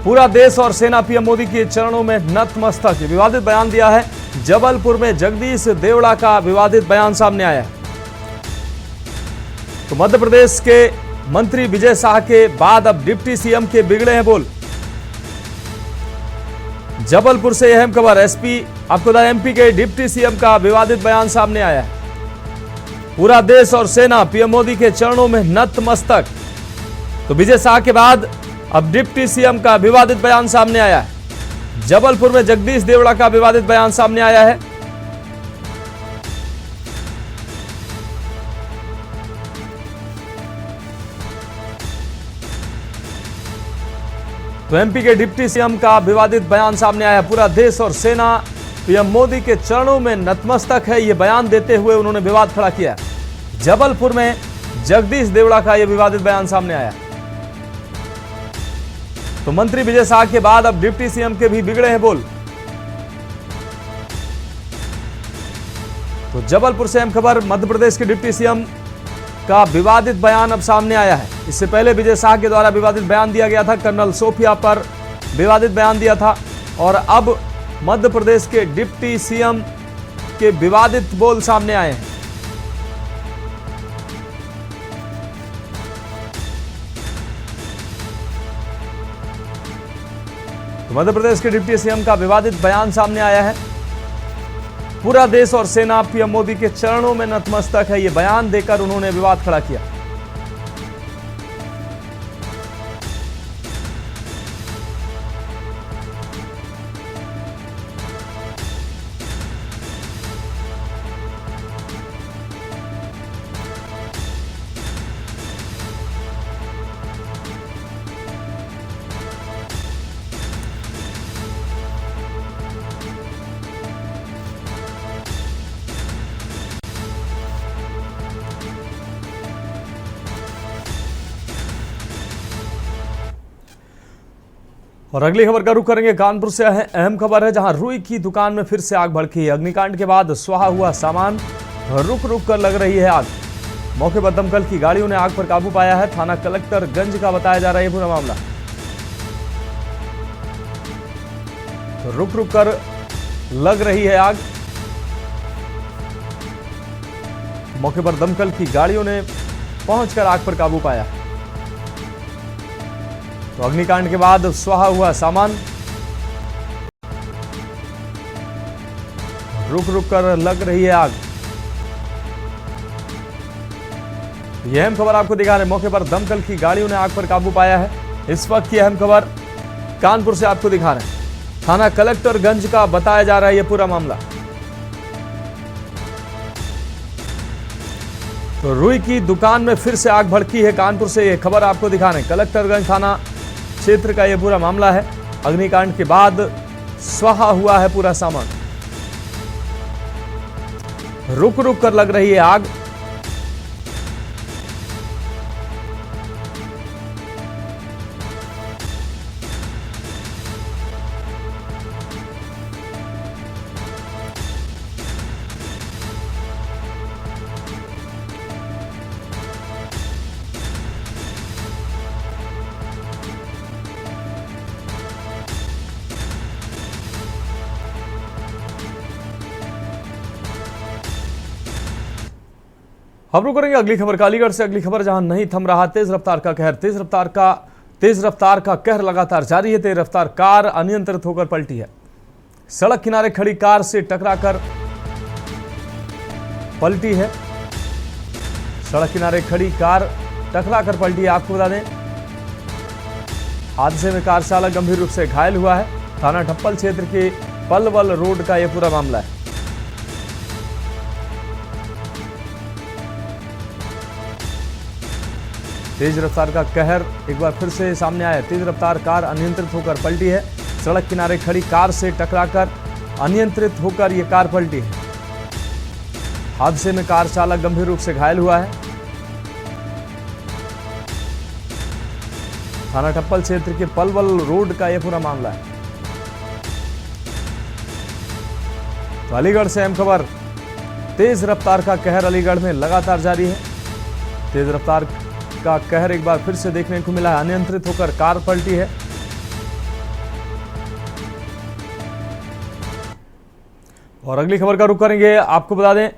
पूरा देश और सेना पीएम मोदी के चरणों में नतमस्तक। विवादित बयान दिया है। जबलपुर में जगदीश देवड़ा का विवादित बयान सामने आया है। तो मध्य प्रदेश के मंत्री विजय शाह के बाद अब डिप्टी सीएम के बिगड़े हैं बोल। जबलपुर से अहम खबर, एसपी आपको बता, एमपी के डिप्टी सीएम का विवादित बयान सामने आया है। पूरा देश और सेना पीएम मोदी के चरणों में नतमस्तक। तो विजय शाह के बाद अब डिप्टी सीएम का विवादित बयान सामने आया है। जबलपुर में जगदीश देवड़ा का विवादित बयान सामने आया है। तो एमपी के डिप्टी सीएम का विवादित बयान सामने आया। पूरा देश और सेना पीएम मोदी के चरणों में नतमस्तक है, यह बयान देते हुए उन्होंने विवाद खड़ा किया। जबलपुर में जगदीश देवड़ा का यह विवादित बयान सामने आया। तो मंत्री विजय शाह के बाद अब डिप्टी सीएम के भी बिगड़े हैं बोल। तो जबलपुर से अहम खबर, मध्य प्रदेश के डिप्टी सीएम का विवादित बयान अब सामने आया है। इससे पहले विजय शाह के द्वारा विवादित बयान दिया गया था। कर्नल सोफिया पर विवादित बयान दिया था और अब मध्य प्रदेश के डिप्टी सीएम के विवादित बोल सामने आए हैं। तो मध्य प्रदेश के डिप्टी सीएम का विवादित बयान सामने आया है। पूरा देश और सेना पीएम मोदी के चरणों में नतमस्तक है, यह बयान देकर उन्होंने विवाद खड़ा किया। और अगली खबर का रुख करेंगे। कानपुर से अहम खबर है, जहां रुई की दुकान में फिर से आग भड़की है। अग्निकांड के बाद स्वाहा हुआ सामान, रुक रुक कर लग रही है आग। मौके पर दमकल की गाड़ियों ने आग पर काबू पाया है। थाना कलेक्टर गंज का बताया जा रहा है पूरा मामला। तो रुक रुक कर लग रही है आग। मौके पर दमकल की गाड़ियों ने पहुंचकर आग पर काबू पाया। तो अग्निकांड के बाद स्वाहा हुआ सामान। रुक रुक कर लग रही है आग। यह अहम खबर आपको दिखा रहे हैं। मौके पर दमकल की गाड़ियों ने आग पर काबू पाया है। इस वक्त की अहम खबर कानपुर से आपको दिखा रहे हैं। थाना कलेक्टर गंज का बताया जा रहा है यह पूरा मामला। तो रुई की दुकान में फिर से आग भड़की है। कानपुर से यह खबर आपको दिखा रहे हैं। कलेक्टरगंज थाना क्षेत्र का यह पूरा मामला है। अग्निकांड के बाद स्वाहा हुआ है पूरा सामान। रुक रुक कर लग रही है आग। अब रुक करेंगे अगली खबर का। अलीगढ़ से अगली खबर, जहां नहीं थम रहा तेज रफ्तार का कहर। तेज रफ्तार का कहर लगातार जारी है। तेज रफ्तार कार अनियंत्रित होकर पलटी है। सड़क किनारे खड़ी कार से टकराकर पलटी है। सड़क किनारे खड़ी कार टकराकर पलटी है। आपको बता दें, हादसे में कार चालक गंभीर रूप से घायल हुआ है। थाना ठप्पल क्षेत्र के पलवल रोड का यह पूरा मामला है। तेज रफ्तार का कहर एक बार फिर से सामने आया। तेज रफ्तार कार अनियंत्रित होकर पलटी है। सड़क किनारे खड़ी कार से टकराकर अनियंत्रित होकर यह कार पलटी है। हादसे में कार चालक गंभीर रूप से घायल हुआ है। थाना ठप्पल क्षेत्र के पलवल रोड का यह पूरा मामला है। तो अलीगढ़ से अहम खबर, तेज रफ्तार का कहर अलीगढ़ में लगातार जारी है। तेज रफ्तार का कहर एक बार फिर से देखने को मिला है। अनियंत्रित होकर कार पलटी है। और अगली खबर का रुख करेंगे। आपको बता दें,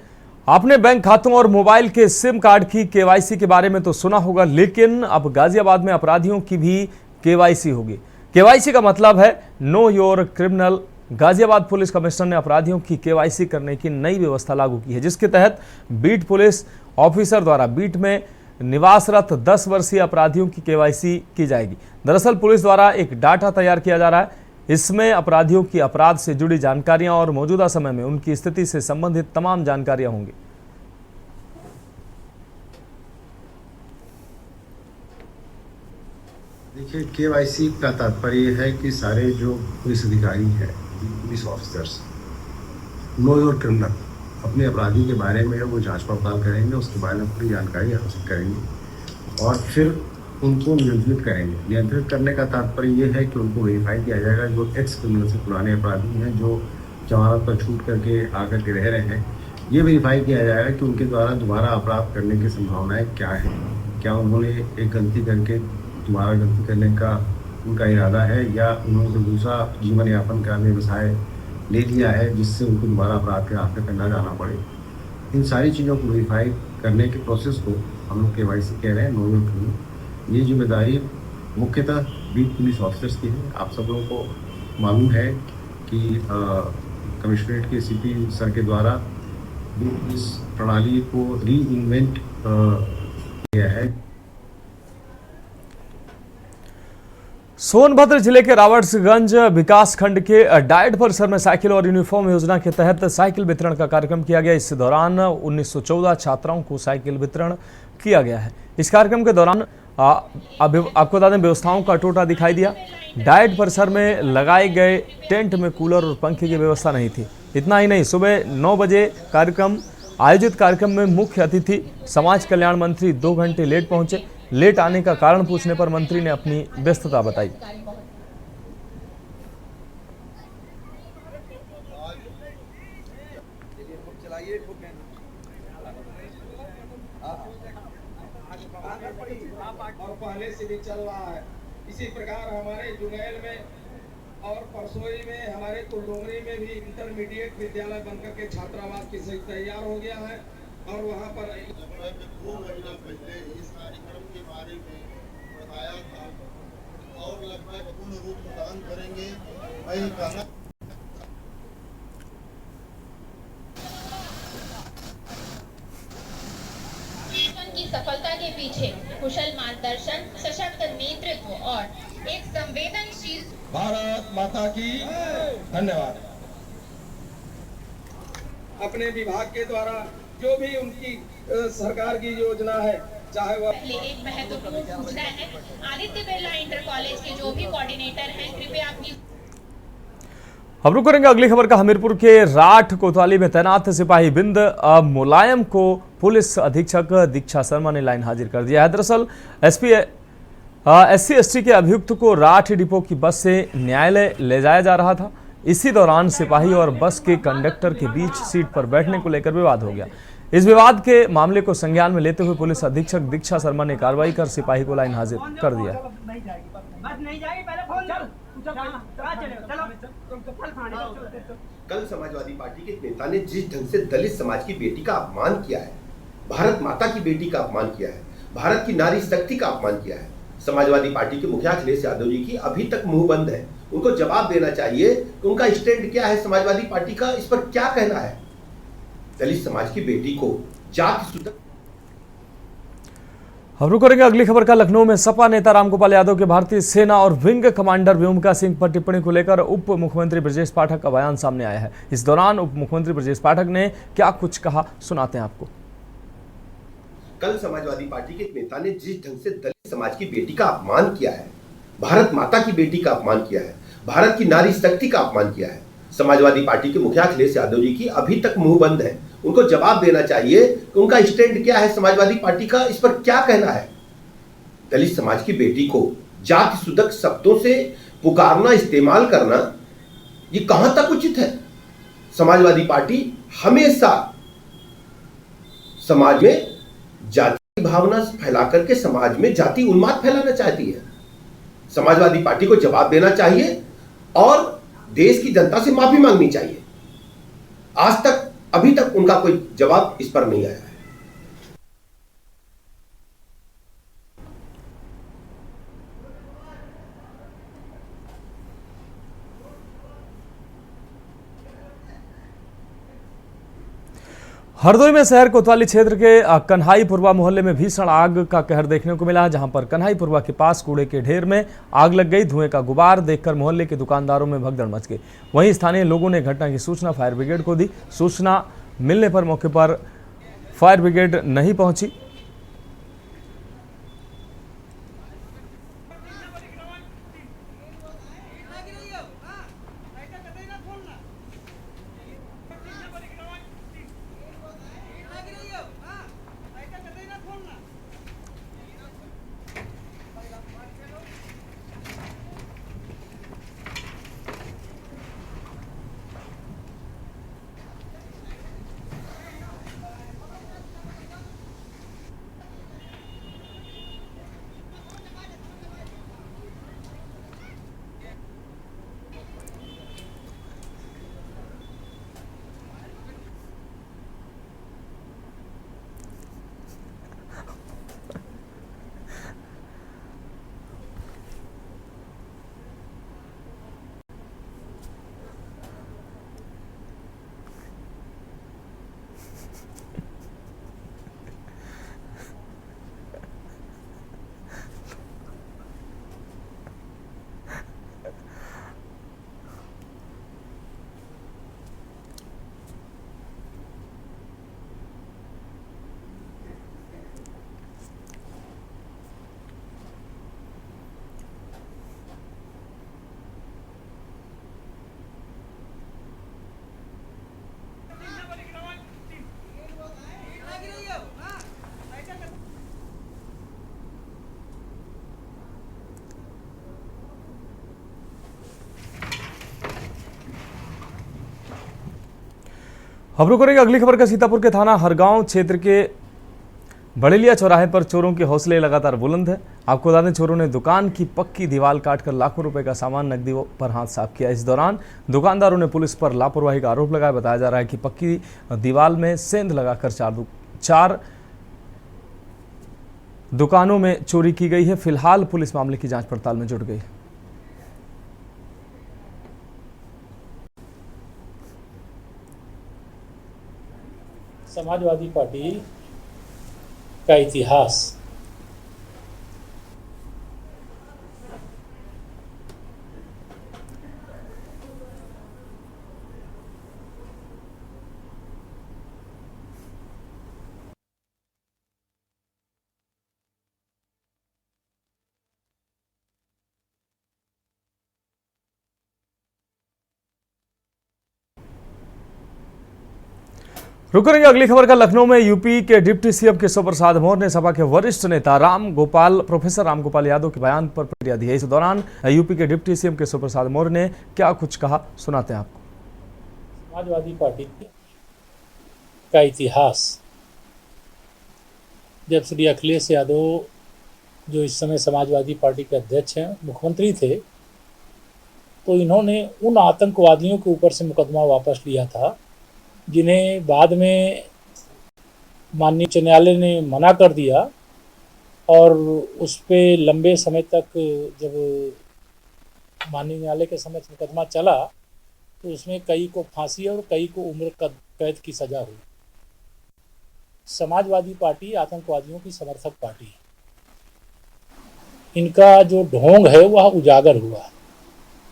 आपने बैंक खातों और मोबाइल के सिम कार्ड की केवाईसी के बारे में तो सुना होगा, लेकिन अब गाजियाबाद में अपराधियों की भी केवाईसी होगी। केवाईसी का मतलब है know your criminal. Ghaziabad police commissioner ने अपराधियों की केवाईसी करने की नई व्यवस्था लागू की है, जिसके तहत बीट पुलिस ऑफिसर द्वारा बीट में निवासरत 10 वर्षीय अपराधियों की केवाईसी की जाएगी। दरअसल पुलिस द्वारा एक डाटा तैयार किया जा रहा है। इसमें अपराधियों की अपराध से जुड़ी जानकारियां और मौजूदा समय में उनकी स्थिति से संबंधित तमाम जानकारियां होंगी। देखिए, केवाईसी का तात्पर्य है कि सारे जो पुलिस अधिकारी हैं, police officers, know your criminal, अपने अपराधी के बारे में वो जांच पड़ताल करेंगे, उसके बारे में पूरी जानकारी हासिल करेंगे और फिर उनको नियंत्रित करेंगे। नियंत्रित करने का तात्पर्य ये है कि उनको वेरीफाई किया जाएगा जो एक्स क्रिमिनल से पुराने अपराधी हैं, जो जमानत पर छूट करके आकर के रह रहे हैं। ये वेरीफाई किया जाएगा कि उनके द्वारा दोबारा अपराध करने की संभावनाएँ क्या हैं। क्या उन्होंने एक गलती करके दोबारा गलती करने का उनका इरादा है, या उन्होंने दूसरा जीवन यापन का व्यवसाय ले लिया है जिससे उनको दोबारा अपराध के रास्ते पर न जाना पड़े। इन सारी चीज़ों को वेरीफाई करने के प्रोसेस को हम लोग केवाईसी कह रहे हैं, नो योर क्रिमिनल। ये जिम्मेदारी मुख्यतः बीट पुलिस ऑफिसर्स की है। आप सब लोगों को मालूम है कि कमिश्नरेट के सीपी सर के द्वारा बीट पुलिस प्रणाली को री इन्वेंट किया है। सोनभद्र जिले के रावर्ट्सगंज विकास खंड के डाइट परिसर में साइकिल और यूनिफॉर्म योजना के तहत साइकिल वितरण का कार्यक्रम किया गया। इस दौरान 1914 छात्राओं को साइकिल वितरण किया गया है। इस कार्यक्रम के दौरान आपको बता दें, व्यवस्थाओं का टोटा दिखाई दिया। डाइट परिसर में लगाए गए टेंट में कूलर और पंखे की व्यवस्था नहीं थी। इतना ही नहीं, सुबह 9 बजे आयोजित कार्यक्रम में मुख्य अतिथि समाज कल्याण मंत्री 2 घंटे लेट पहुंचे। लेट आने का कारण पूछने पर मंत्री ने अपनी व्यस्तता बताई। से भी चल रहा है। इसी प्रकार हमारे जुनैल में और परसोई में, हमारे कुलडोंगरी में भी इंटरमीडिएट विद्यालय बनकर के छात्रावास की सही तैयार हो गया है और वहाँ पर 2 महीना पहले इस कार्यक्रम के बारे में बताया था और लगभग पूर्ण रूप प्रदान करेंगे। मैं कहना की सफलता के पीछे कुशल मार्गदर्शन, सशक्त नेतृत्व और एक संवेदनशील भारत माता की धन्यवाद। अपने विभाग के द्वारा जो भी उनकी सरकार की योजना है, चाहे वह पहले एक महत्वपूर्ण सूचना है, आदित्य बिरला इंटर कॉलेज के जो भी कोऑर्डिनेटर हैं, कृपया अपनी। अब रुक करेंगे अगली खबर का। हमीरपुर के राठ कोतवाली में तैनात सिपाही बिंद मुलायम को पुलिस अधीक्षक दीक्षा शर्मा ने लाइन हाजिर कर दिया है। दरअसल SC/ST के अभियुक्त को राठ डिपो की बस से न्यायालय ले जाया जा रहा था। इसी दौरान सिपाही और बस के कंडक्टर के बीच सीट पर बैठने को लेकर विवाद हो गया। इस विवाद के मामले को संज्ञान में लेते हुए पुलिस अधीक्षक दीक्षा शर्मा ने कार्रवाई कर सिपाही को लाइन हाजिर कर दिया। कल समाजवादी पार्टी के नेता ने जिस ढंग से दलित समाज की बेटी का अपमान किया है, भारत माता की बेटी का अपमान किया है, भारत की नारी शक्ति का अपमान किया है, समाजवादी पार्टी के मुखिया अखिलेश यादव जी की अभी तक मुंह बंद है। उनको जवाब देना चाहिए कि उनका स्टैंड क्या है, समाजवादी पार्टी का इस पर क्या कहना है। दलित समाज की बेटी को जाति सुधर। हम रुक करेंगे अगली खबर का। लखनऊ में सपा नेता रामगोपाल यादव के भारतीय सेना और विंग कमांडर व्योमिका सिंह पर टिप्पणी को लेकर उप मुख्यमंत्री ब्रजेश पाठक का बयान सामने आया है। इस दौरान उप मुख्यमंत्री ब्रजेश पाठक ने क्या कुछ कहा, सुनाते हैं आपको। कल समाजवादी पार्टी के नेता ने जिस ढंग से दलित समाज की बेटी का अपमान किया है, भारत माता की बेटी का अपमान किया है, भारत की नारी शक्ति का अपमान किया है, समाजवादी पार्टी के मुखिया अखिलेश यादव जी की अभी तक मुंह बंद है। उनको जवाब देना चाहिए कि उनका स्टैंड क्या है, समाजवादी पार्टी का इस पर क्या कहना है। दलित समाज की बेटी को जाति सुधक शब्दों से पुकारना, इस्तेमाल करना, ये कहां तक उचित है। समाजवादी पार्टी हमेशा समाज में जाति भावना फैला करके समाज में जाति उन्माद फैलाना चाहती है। समाजवादी पार्टी को जवाब देना चाहिए और देश की जनता से माफी मांगनी चाहिए। आज तक अभी तक उनका कोई जवाब इस पर नहीं आया है। हरदोई में शहर कोतवाली क्षेत्र के कन्हाईपुरवा मोहल्ले में भीषण आग का कहर देखने को मिला, जहां पर कन्हाईपुरवा के पास कूड़े के ढेर में आग लग गई। धुएं का गुबार देखकर मोहल्ले के दुकानदारों में भगदड़ मच गई। वहीं स्थानीय लोगों ने घटना की सूचना फायर ब्रिगेड को दी। सूचना मिलने पर मौके पर फायर ब्रिगेड नहीं पहुंची। खबरों करेंगे अगली खबर का। सीतापुर के थाना हरगांव क्षेत्र के बड़ेलिया चौराहे पर चोरों के हौसले लगातार बुलंद है। आपको बता दें, चोरों ने दुकान की पक्की दीवार काटकर लाखों रुपए का सामान नकदी पर हाथ साफ किया। इस दौरान दुकानदारों ने पुलिस पर लापरवाही का आरोप लगाया। बताया जा रहा है कि पक्की दीवार में सेंध लगाकर चार दुकानों में चोरी की गई है। फिलहाल पुलिस मामले की जांच पड़ताल में जुट गई है। समाजवादी पार्टी का इतिहास रुक करेंगे अगली खबर का। लखनऊ में यूपी के डिप्टी सीएम केशव प्रसाद मौर्य ने सपा के वरिष्ठ नेता प्रोफेसर राम गोपाल यादव के बयान पर प्रतिक्रिया दी है। इस दौरान यूपी के डिप्टी सीएम केशव प्रसाद मौर्य ने क्या कुछ कहा, सुनाते हैं आपको। समाजवादी पार्टी का इतिहास, जब श्री अखिलेश यादव, जो इस समय समाजवादी पार्टी के अध्यक्ष हैं, मुख्यमंत्री थे, तो इन्होंने उन आतंकवादियों के ऊपर से मुकदमा वापस लिया था जिन्हें बाद में माननीय उच्च न्यायालय ने मना कर दिया, और उस पर लंबे समय तक जब माननीय न्यायालय के समक्ष मुकदमा चला तो उसमें कई को फांसी और कई को उम्र कैद की सज़ा हुई। समाजवादी पार्टी आतंकवादियों की समर्थक पार्टी है। इनका जो ढोंग है वह उजागर हुआ।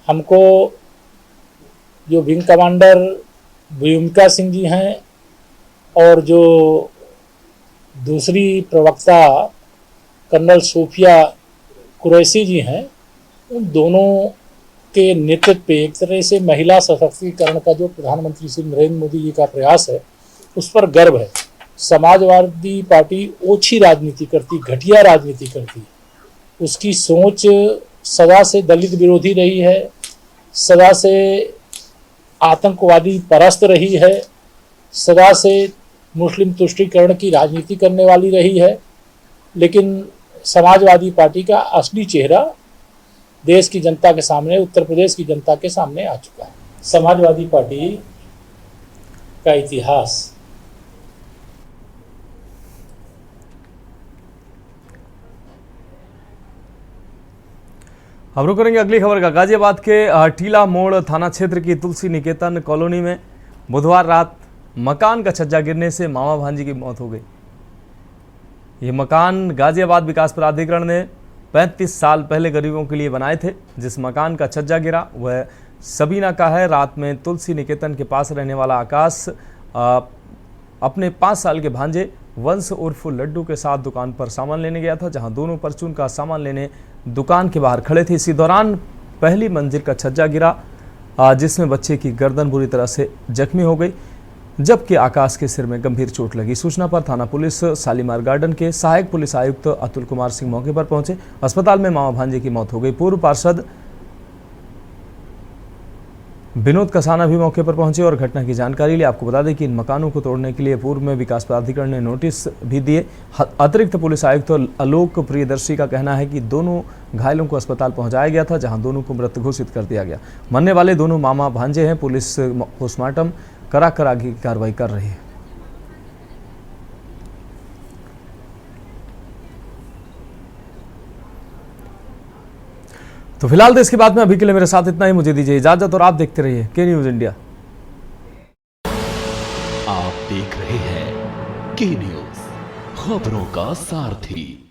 हमको जो विंग कमांडर भूमिका सिंह जी हैं और जो दूसरी प्रवक्ता कर्नल सूफिया कुरैशी जी हैं, उन दोनों के नेतृत्व पे एक तरह से महिला सशक्तिकरण का जो प्रधानमंत्री श्री नरेंद्र मोदी जी का प्रयास है, उस पर गर्व है। समाजवादी पार्टी ओछी राजनीति करती, घटिया राजनीति करती। उसकी सोच सदा से दलित विरोधी रही है, सदा से आतंकवादी परस्त रही है, सदा से मुस्लिम तुष्टीकरण की राजनीति करने वाली रही है। लेकिन समाजवादी पार्टी का असली चेहरा देश की जनता के सामने, उत्तर प्रदेश की जनता के सामने आ चुका है। समाजवादी पार्टी का इतिहास हम रुक करेंगे अगली खबर का। गाजियाबाद के टीला मोड़ थाना क्षेत्र की तुलसी निकेतन कॉलोनी में बुधवार रात मकान का छज्जा गिरने से मामा भांजी की मौत हो गई। ये मकान गाजियाबाद विकास प्राधिकरण ने 35 साल पहले गरीबों के लिए बनाए थे। जिस मकान का छज्जा गिरा वह सबीना का है। रात में तुलसी निकेतन के पास रहने वाला आकाश अपने 5 साल के भांजे वंश उर्फ लड्डू के साथ दुकान पर सामान लेने गया था, जहां दोनों परचून का सामान लेने दुकान के बाहर खड़े थे। इसी दौरान पहली मंजिल का छज्जा गिरा जिसमें बच्चे की गर्दन बुरी तरह से जख्मी हो गई, जबकि आकाश के सिर में गंभीर चोट लगी। सूचना पर थाना पुलिस शालीमार गार्डन के सहायक पुलिस आयुक्त अतुल कुमार सिंह मौके पर पहुंचे। अस्पताल में मामा भांजे की मौत हो गई। पूर्व पार्षद विनोद कसाना भी मौके पर पहुंचे और घटना की जानकारी ली। आपको बता दें कि इन मकानों को तोड़ने के लिए पूर्व में विकास प्राधिकरण ने नोटिस भी दिए। अतिरिक्त पुलिस आयुक्त आलोक प्रियदर्शी का कहना है कि दोनों घायलों को अस्पताल पहुंचाया गया था, जहां दोनों को मृत घोषित कर दिया गया। मरने वाले दोनों मामा भांजे हैं। पुलिस पोस्टमार्टम कराकर आगे की कार्रवाई कर रही है। तो फिलहाल देश की बात में अभी के लिए मेरे साथ इतना ही। मुझे दीजिए इजाजत और आप देखते रहिए के न्यूज इंडिया। आप देख रहे हैं के न्यूज, खबरों का सारथी।